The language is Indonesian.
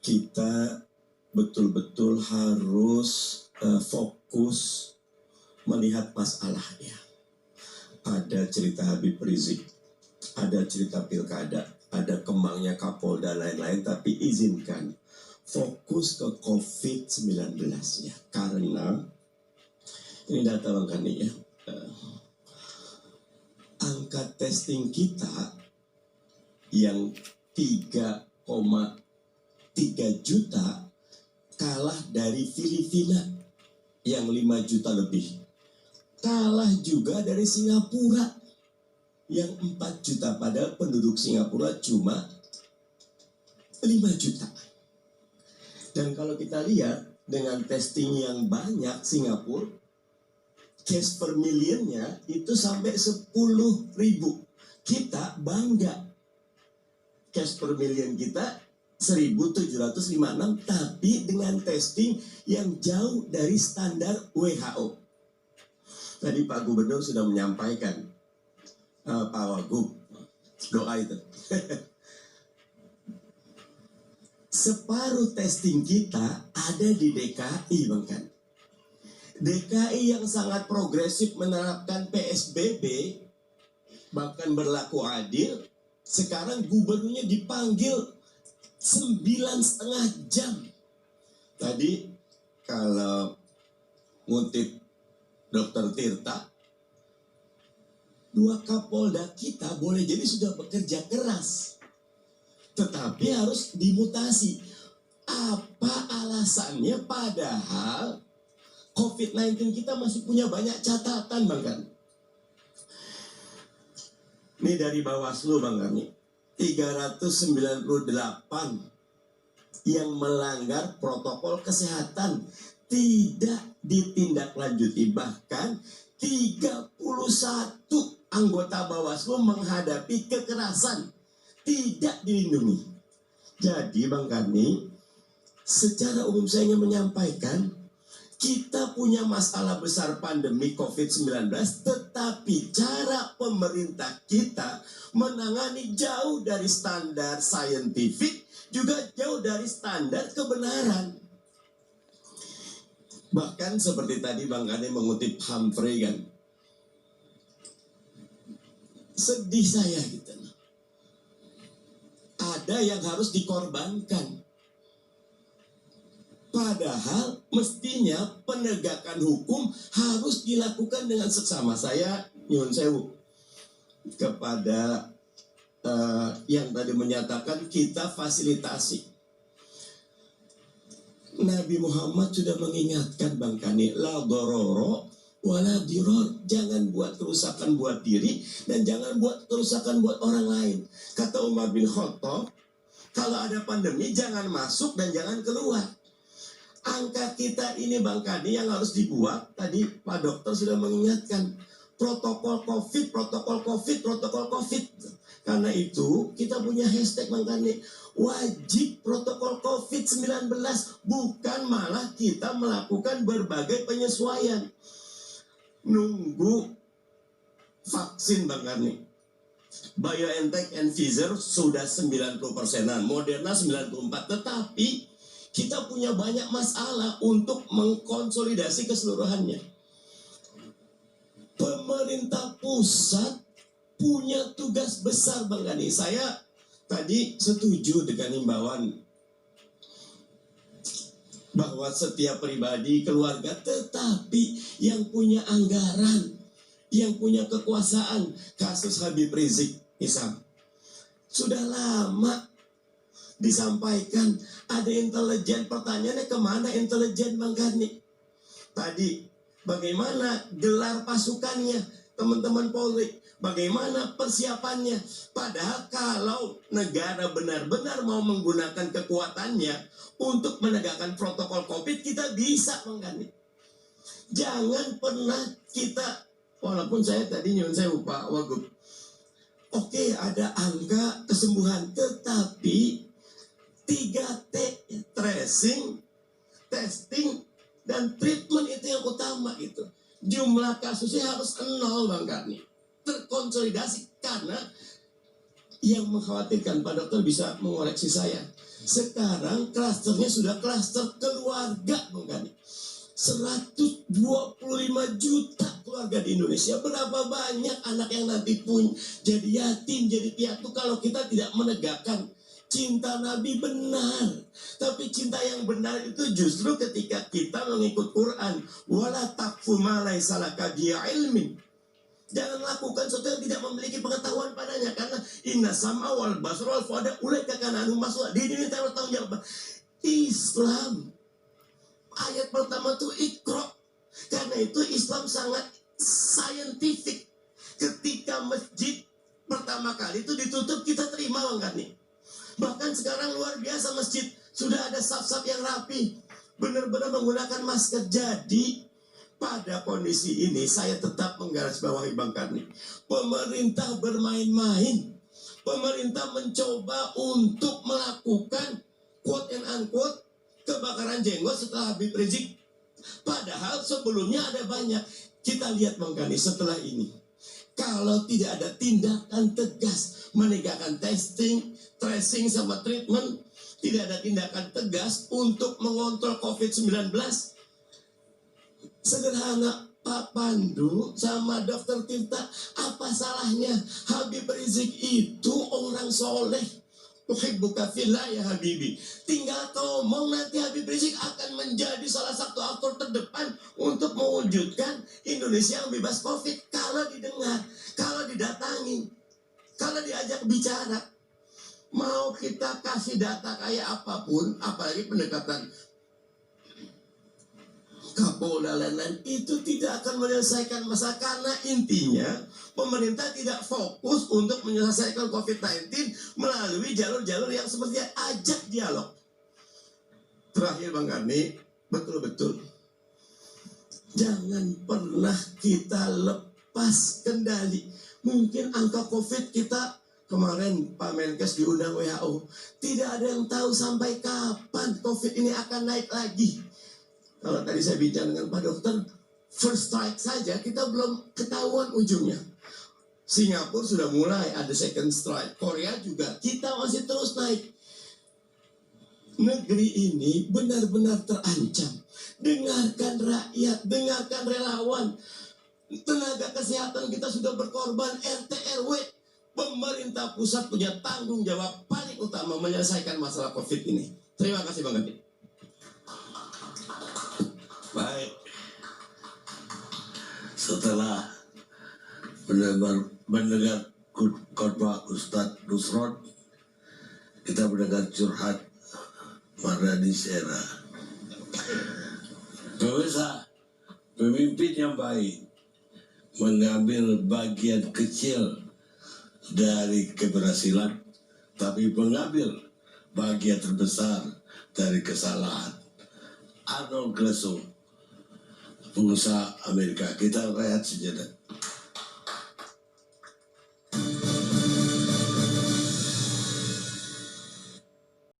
kita betul-betul harus fokus melihat masalahnya. Ada cerita Habib Rizik, ada cerita pilkada, ada kembangnya Kapolda lain-lain, tapi izinkan fokus ke COVID-19 ya. Karena ini data Bang Kani ya, angka testing kita yang 3,3 juta kalah dari Filipina yang 5 juta lebih. Kalah juga dari Singapura yang 4 juta, padahal penduduk Singapura cuma 5 juta. Dan kalau kita lihat dengan testing yang banyak Singapura, case per millionnya itu sampai 10.000. Kita bangga. Case per million kita 1.756, tapi dengan testing yang jauh dari standar WHO. Tadi Pak Gubernur sudah menyampaikan, Pak Wagub, doa itu. Separuh testing kita ada di DKI, Bang Kan. DKI yang sangat progresif menerapkan PSBB, bahkan berlaku adil, sekarang gubernurnya dipanggil 9,5 jam. Tadi kalau ngutip Dr. Tirta, 2 Kapolda kita boleh jadi sudah bekerja keras, tetapi harus dimutasi. Apa alasannya padahal COVID-19 kita masih punya banyak catatan, Bang Kan? Ini dari Bawaslu, Bang Kami, 398 yang melanggar protokol kesehatan tidak ditindaklanjuti. Bahkan 31 anggota Bawaslu menghadapi kekerasan, tidak dilindungi. Jadi Bang Kami, secara umum saya ingin menyampaikan, kita punya masalah besar pandemi COVID-19, tetapi cara pemerintah kita menangani jauh dari standar saintifik, juga jauh dari standar kebenaran. Bahkan seperti tadi Bang Kani mengutip Humphrey kan, sedih saya gitu. Ada yang harus dikorbankan. Padahal mestinya penegakan hukum harus dilakukan dengan seksama. Saya nyuwun sewu kepada yang tadi menyatakan kita fasilitasi. Nabi Muhammad sudah mengingatkan Bang Kani, la dororo wala diror, jangan buat kerusakan buat diri dan jangan buat kerusakan buat orang lain. Kata Umar bin Khattab, kalau ada pandemi jangan masuk dan jangan keluar. Angka kita ini Bang Kani yang harus dibuat, tadi Pak Dokter sudah mengingatkan, protokol COVID, protokol COVID, protokol COVID. Karena itu kita punya hashtag Bang Kani, wajib protokol COVID-19, bukan malah kita melakukan berbagai penyesuaian. Nunggu vaksin Bang Kani. BioNTech and Pfizer sudah 90%-an, Moderna 94%, tetapi kita punya banyak masalah untuk mengkonsolidasi keseluruhannya. Pemerintah pusat punya tugas besar Bang Kani. Saya tadi setuju dengan himbauan bahwa setiap pribadi, keluarga, tetapi yang punya anggaran, yang punya kekuasaan, kasus Habib Rizik misal, sudah lama disampaikan, ada intelijen. Pertanyaannya kemana intelijen Bang Kani? Tadi bagaimana gelar pasukannya teman-teman Polri, bagaimana persiapannya? Padahal kalau negara benar-benar mau menggunakan kekuatannya untuk menegakkan protokol COVID, kita bisa Bang Kani. Jangan pernah kita, walaupun saya tadi nyuwun saya Pak Wagub, oke, ada angka kesembuhan, tetapi 3T, tracing, testing, dan treatment itu yang utama itu. Jumlah kasusnya harus 0 Bang Kani. Terkonsolidasi, karena yang mengkhawatirkan, Pak Dokter bisa mengoreksi saya, Sekarang klasternya sudah klaster keluarga, Bung Gani. 125 juta keluarga di Indonesia. Berapa banyak anak yang nanti pun jadi yatim, jadi piatu kalau kita tidak menegakkan cinta Nabi benar. Tapi cinta yang benar itu justru ketika kita mengikut Quran. Wala taqfu ma laysa laka bihi ilmin. Jangan lakukan sesuatu yang tidak memiliki pengetahuan padanya. Karena inna sam'a wal basra wal fuada ulaika kana anhu mas'ula. Dia diminta bertanggung jawab. Islam ayat pertama itu Iqra. Karena itu Islam sangat scientific. Ketika masjid pertama kali itu ditutup, kita terima, Bang Gani. Bahkan sekarang luar biasa masjid. Sudah ada saf-saf yang rapi. Benar-benar menggunakan masker. Jadi pada kondisi ini saya tetap menggarisbawahi, Bang Gani. Pemerintah bermain-main. Pemerintah mencoba untuk melakukan quote and unquote kebakaran jenggot setelah Habib Rizik. Padahal sebelumnya ada banyak. Kita lihat, Bang Gani, setelah ini. Kalau tidak ada tindakan tegas menegakkan testing, tracing, sama treatment, tidak ada tindakan tegas untuk mengontrol COVID-19. Sederhana, Pak Pandu sama Dr. Tirta, apa salahnya? Habib Rizik itu orang soleh. Uhibbuka fillah ya Habibi. Tinggal ngomong, nanti Habib Rizik akan menjadi salah satu aktor terdepan untuk mewujudkan Indonesia yang bebas COVID. Kalau didengar, kalau didatangi, kalau diajak bicara. Mau kita kasih data kayak apapun, apalagi pendekatan Kapolda lain-lain, itu tidak akan menyelesaikan masalah. Karena intinya pemerintah tidak fokus untuk menyelesaikan COVID-19 melalui jalur-jalur yang seperti ajak dialog. Terakhir, Bang Gani, betul-betul jangan pernah kita lepas kendali. Mungkin angka COVID kita kemarin Pak Menkes diundang WHO, tidak ada yang tahu sampai kapan COVID ini akan naik lagi. Kalau tadi saya bicara dengan Pak Dokter, first strike saja kita belum ketahuan ujungnya. Singapura sudah mulai ada second strike, Korea juga, kita masih terus naik. Negeri ini benar-benar terancam. Dengarkan rakyat, dengarkan relawan. Tenaga kesehatan kita sudah berkorban, RT RW. Pemerintah pusat punya tanggung jawab paling utama menyelesaikan masalah COVID ini. Terima kasih, Bang Gani. Baik, setelah mendengar khotbah Ustadz Nusron, kita mendengar curhat Mardhani Sera. Pemirsa, pemimpin yang baik mengambil bagian kecil dari keberhasilan, tapi mengambil bagian terbesar dari kesalahan. Arnold Glasgow, pengusaha Amerika. Kita rehat sejenak.